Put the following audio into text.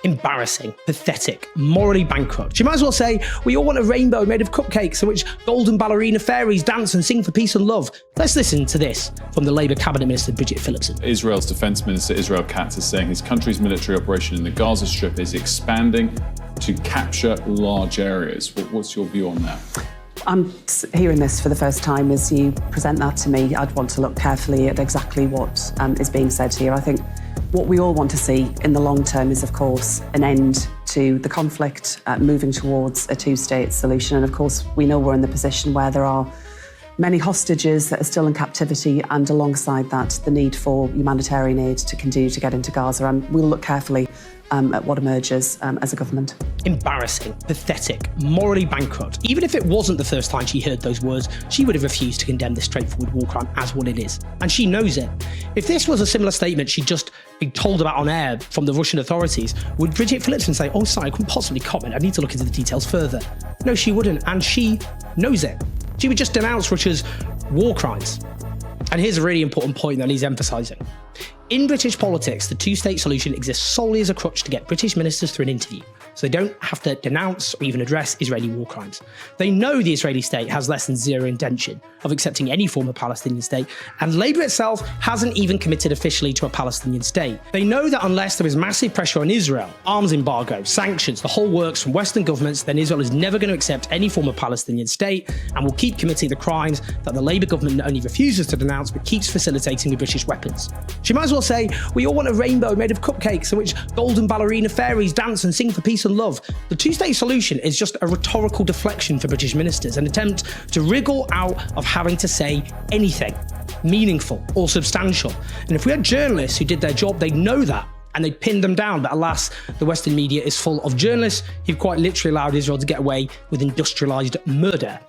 Embarrassing, pathetic, morally bankrupt. She might as well say, we all want a rainbow made of cupcakes in which golden ballerina fairies dance and sing for peace and love. Let's listen to this from the Labour Cabinet Minister, Bridget Phillipson. Israel's Defence Minister, Israel Katz, is saying his country's military operation in the Gaza Strip is expanding to capture large areas. What's your view on that? I'm hearing this for the first time. As you present that to me, I'd want to look carefully at exactly what is being said here. I think what we all want to see in the long term is, of course, an end to the conflict, moving towards a two-state solution. And of course, we know we're in the position where there are many hostages that are still in captivity, and alongside that, the need for humanitarian aid to continue to get into Gaza. And we'll look carefully at what emerges as a government. Embarrassing, pathetic, morally bankrupt. Even if it wasn't the first time she heard those words, she would have refused to condemn this straightforward war crime as what it is. And she knows it. If this was a similar statement she'd just been told about on air from the Russian authorities, would Bridget Phillipson say, oh, sorry, I couldn't possibly comment, I need to look into the details further? No, she wouldn't, and she knows it. She would just denounce Russia's war crimes. And here's a really important point that he's emphasising. In British politics, the two-state solution exists solely as a crutch to get British ministers through an interview, so they don't have to denounce or even address Israeli war crimes. They know the Israeli state has less than zero intention of accepting any form of Palestinian state, and Labour itself hasn't even committed officially to a Palestinian state. They know that unless there is massive pressure on Israel, arms embargo, sanctions, the whole works from Western governments, then Israel is never going to accept any form of Palestinian state and will keep committing the crimes that the Labour government not only refuses to denounce but keeps facilitating with British weapons. She might as well say, we all want a rainbow made of cupcakes in which golden ballerina fairies dance and sing for peace and love. The two-state solution is just a rhetorical deflection for British ministers, an attempt to wriggle out of having to say anything meaningful or substantial. And if we had journalists who did their job, they'd know that and they'd pin them down. But alas, the Western media is full of journalists who've quite literally allowed Israel to get away with industrialised murder.